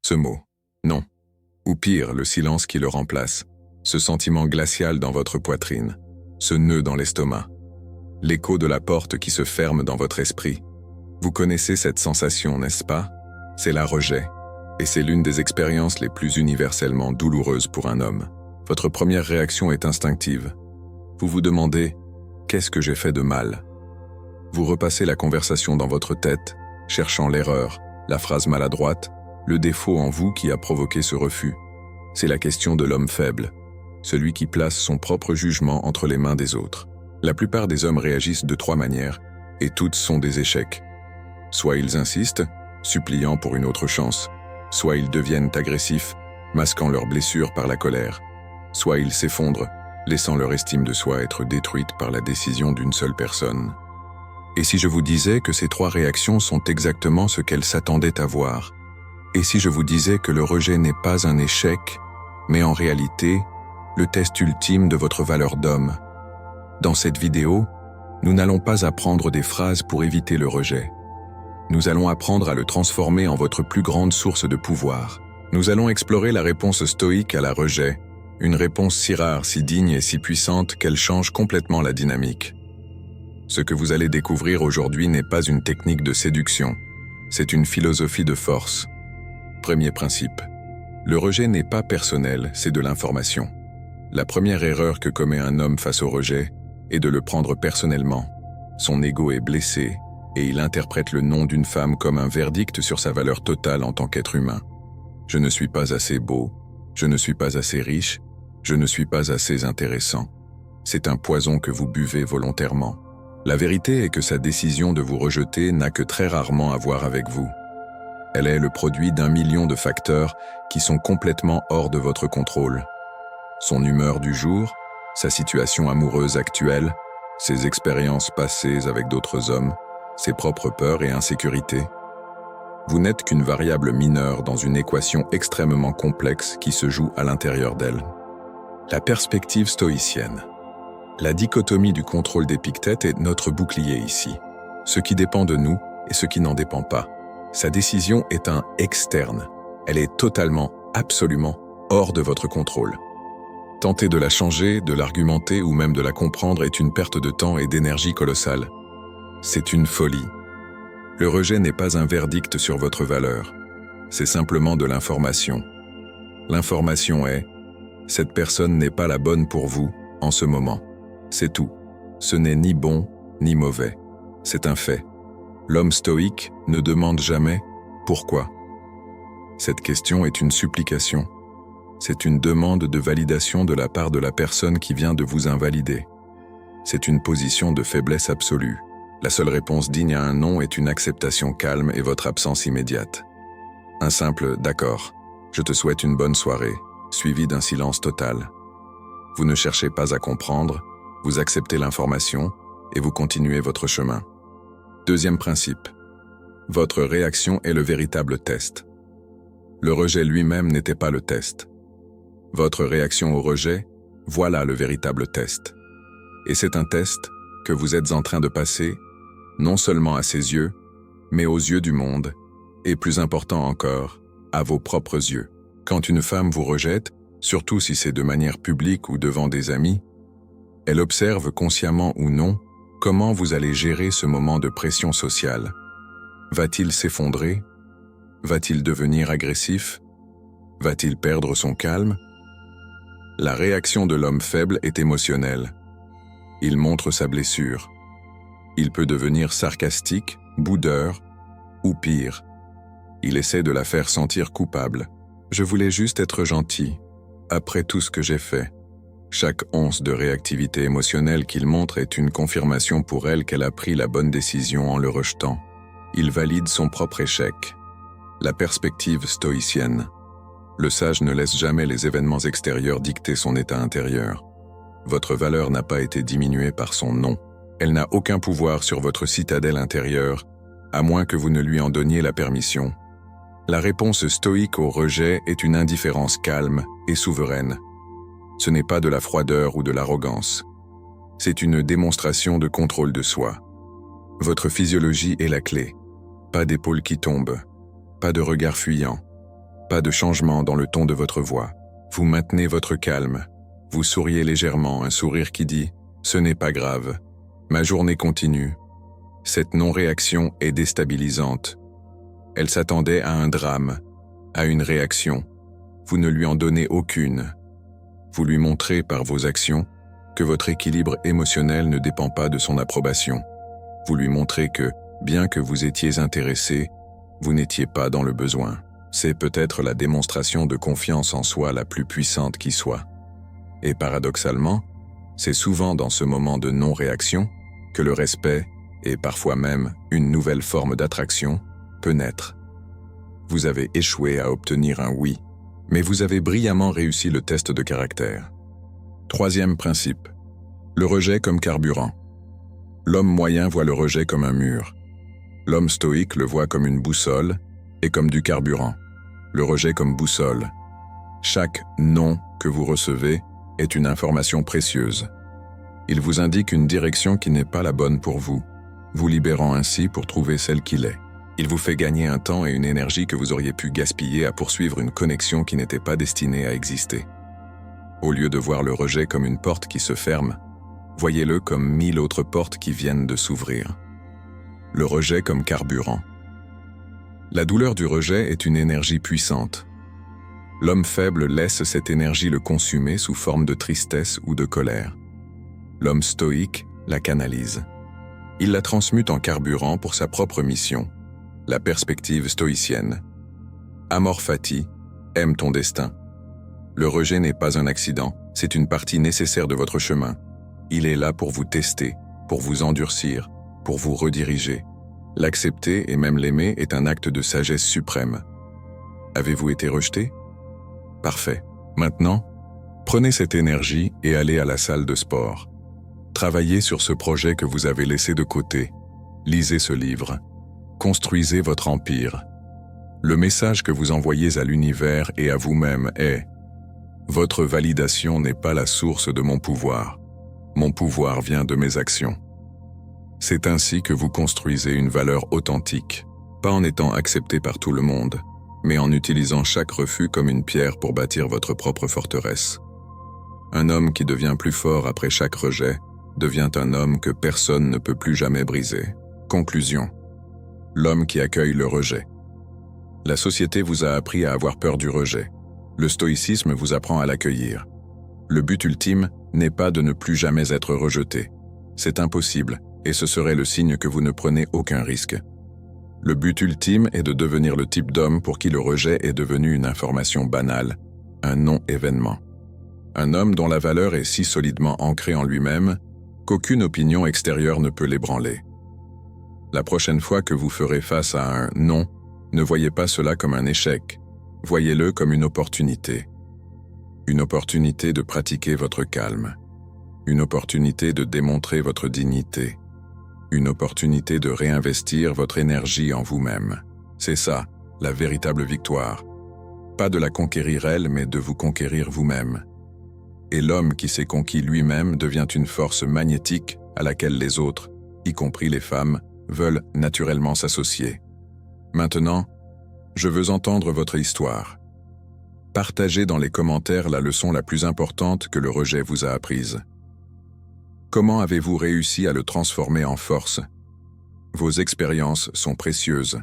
Ce mot, non. Ou pire, le silence qui le remplace. Ce sentiment glacial dans votre poitrine. Ce nœud dans l'estomac. L'écho de la porte qui se ferme dans votre esprit. Vous connaissez cette sensation, n'est-ce pas? C'est la rejet. Et c'est l'une des expériences les plus universellement douloureuses pour un homme. Votre première réaction est instinctive. Vous vous demandez « Qu'est-ce que j'ai fait de mal ?» Vous repassez la conversation dans votre tête, cherchant l'erreur, la phrase maladroite, le défaut en vous qui a provoqué ce refus. C'est la question de l'homme faible, celui qui place son propre jugement entre les mains des autres. La plupart des hommes réagissent de 3 manières, et toutes sont des échecs. Soit ils insistent, suppliant pour une autre chance, soit ils deviennent agressifs, masquant leurs blessures par la colère, soit ils s'effondrent, laissant leur estime de soi être détruite par la décision d'une seule personne. Et si je vous disais que ces 3 réactions sont exactement ce qu'elles s'attendaient à voir? Et si je vous disais que le rejet n'est pas un échec, mais en réalité, le test ultime de votre valeur d'homme? Dans cette vidéo, nous n'allons pas apprendre des phrases pour éviter le rejet. Nous allons apprendre à le transformer en votre plus grande source de pouvoir. Nous allons explorer la réponse stoïque à la rejet, une réponse si rare, si digne et si puissante qu'elle change complètement la dynamique. Ce que vous allez découvrir aujourd'hui n'est pas une technique de séduction, c'est une philosophie de force. Premier principe. Le rejet n'est pas personnel, c'est de l'information. La première erreur que commet un homme face au rejet est de le prendre personnellement. Son ego est blessé et il interprète le nom d'une femme comme un verdict sur sa valeur totale en tant qu'être humain. Je ne suis pas assez beau, je ne suis pas assez riche, je ne suis pas assez intéressant. C'est un poison que vous buvez volontairement. La vérité est que sa décision de vous rejeter n'a que très rarement à voir avec vous. Elle est le produit d'1 million de facteurs qui sont complètement hors de votre contrôle. Son humeur du jour, sa situation amoureuse actuelle, ses expériences passées avec d'autres hommes, ses propres peurs et insécurités. Vous n'êtes qu'une variable mineure dans une équation extrêmement complexe qui se joue à l'intérieur d'elle. La perspective stoïcienne. La dichotomie du contrôle d'Épictète est notre bouclier ici. Ce qui dépend de nous et ce qui n'en dépend pas. Sa décision est un externe. Elle est totalement, absolument, hors de votre contrôle. Tenter de la changer, de l'argumenter ou même de la comprendre est une perte de temps et d'énergie colossale. C'est une folie. Le rejet n'est pas un verdict sur votre valeur. C'est simplement de l'information. L'information est « cette personne n'est pas la bonne pour vous en ce moment ». C'est tout. Ce n'est ni bon ni mauvais. C'est un fait. L'homme stoïque ne demande jamais « pourquoi ». Cette question est une supplication. C'est une demande de validation de la part de la personne qui vient de vous invalider. C'est une position de faiblesse absolue. La seule réponse digne à un non est une acceptation calme et votre absence immédiate. Un simple « d'accord, je te souhaite une bonne soirée », suivi d'un silence total. Vous ne cherchez pas à comprendre, vous acceptez l'information et vous continuez votre chemin. Deuxième principe. Votre réaction est le véritable test. Le rejet lui-même n'était pas le test. Votre réaction au rejet, voilà le véritable test. Et c'est un test que vous êtes en train de passer, non seulement à ses yeux, mais aux yeux du monde, et plus important encore, à vos propres yeux. Quand une femme vous rejette, surtout si c'est de manière publique ou devant des amis, elle observe consciemment ou non comment vous allez gérer ce moment de pression sociale. Va-t-il s'effondrer? Va-t-il devenir agressif? Va-t-il perdre son calme? La réaction de l'homme faible est émotionnelle. Il montre sa blessure. Il peut devenir sarcastique, boudeur, ou pire. Il essaie de la faire sentir coupable. Je voulais juste être gentil, après tout ce que j'ai fait. Chaque once de réactivité émotionnelle qu'il montre est une confirmation pour elle qu'elle a pris la bonne décision en le rejetant. Il valide son propre échec. La perspective stoïcienne. Le sage ne laisse jamais les événements extérieurs dicter son état intérieur. Votre valeur n'a pas été diminuée par son non. Elle n'a aucun pouvoir sur votre citadelle intérieure, à moins que vous ne lui en donniez la permission. La réponse stoïque au rejet est une indifférence calme et souveraine. Ce n'est pas de la froideur ou de l'arrogance. C'est une démonstration de contrôle de soi. Votre physiologie est la clé. Pas d'épaule qui tombe, pas de regard fuyant. Pas de changement dans le ton de votre voix. Vous maintenez votre calme. Vous souriez légèrement, un sourire qui dit « Ce n'est pas grave. Ma journée continue. » Cette non-réaction est déstabilisante. Elle s'attendait à un drame, à une réaction. Vous ne lui en donnez aucune. Vous lui montrez par vos actions que votre équilibre émotionnel ne dépend pas de son approbation. Vous lui montrez que, bien que vous étiez intéressé, vous n'étiez pas dans le besoin. C'est peut-être la démonstration de confiance en soi la plus puissante qui soit. Et paradoxalement, c'est souvent dans ce moment de non-réaction que le respect, et parfois même une nouvelle forme d'attraction, peut naître. Vous avez échoué à obtenir un oui, mais vous avez brillamment réussi le test de caractère. Troisième principe, le rejet comme carburant. L'homme moyen voit le rejet comme un mur. L'homme stoïque le voit comme une boussole et comme du carburant. Le rejet comme boussole. Chaque « non » que vous recevez est une information précieuse. Il vous indique une direction qui n'est pas la bonne pour vous, vous libérant ainsi pour trouver celle qu'il est. Il vous fait gagner un temps et une énergie que vous auriez pu gaspiller à poursuivre une connexion qui n'était pas destinée à exister. Au lieu de voir le rejet comme une porte qui se ferme, voyez-le comme 1000 autres portes qui viennent de s'ouvrir. Le rejet comme carburant. La douleur du rejet est une énergie puissante. L'homme faible laisse cette énergie le consumer sous forme de tristesse ou de colère. L'homme stoïque la canalise. Il la transmute en carburant pour sa propre mission, la perspective stoïcienne. Amor fati, aime ton destin. Le rejet n'est pas un accident, c'est une partie nécessaire de votre chemin. Il est là pour vous tester, pour vous endurcir, pour vous rediriger. L'accepter et même l'aimer est un acte de sagesse suprême. Avez-vous été rejeté? Parfait. Maintenant, prenez cette énergie et allez à la salle de sport. Travaillez sur ce projet que vous avez laissé de côté. Lisez ce livre. Construisez votre empire. Le message que vous envoyez à l'univers et à vous-même est « Votre validation n'est pas la source de mon pouvoir. Mon pouvoir vient de mes actions. » C'est ainsi que vous construisez une valeur authentique, pas en étant accepté par tout le monde, mais en utilisant chaque refus comme une pierre pour bâtir votre propre forteresse. Un homme qui devient plus fort après chaque rejet devient un homme que personne ne peut plus jamais briser. Conclusion. L'homme qui accueille le rejet. La société vous a appris à avoir peur du rejet. Le stoïcisme vous apprend à l'accueillir. Le but ultime n'est pas de ne plus jamais être rejeté. C'est impossible, et ce serait le signe que vous ne prenez aucun risque. Le but ultime est de devenir le type d'homme pour qui le rejet est devenu une information banale, un non-événement. Un homme dont la valeur est si solidement ancrée en lui-même qu'aucune opinion extérieure ne peut l'ébranler. La prochaine fois que vous ferez face à un « non », ne voyez pas cela comme un échec, voyez-le comme une opportunité. Une opportunité de pratiquer votre calme. Une opportunité de démontrer votre dignité. Une opportunité de réinvestir votre énergie en vous-même. C'est ça, la véritable victoire. Pas de la conquérir elle, mais de vous conquérir vous-même. Et l'homme qui s'est conquis lui-même devient une force magnétique à laquelle les autres, y compris les femmes, veulent naturellement s'associer. Maintenant, je veux entendre votre histoire. Partagez dans les commentaires la leçon la plus importante que le rejet vous a apprise. Comment avez-vous réussi à le transformer en force? Vos expériences sont précieuses.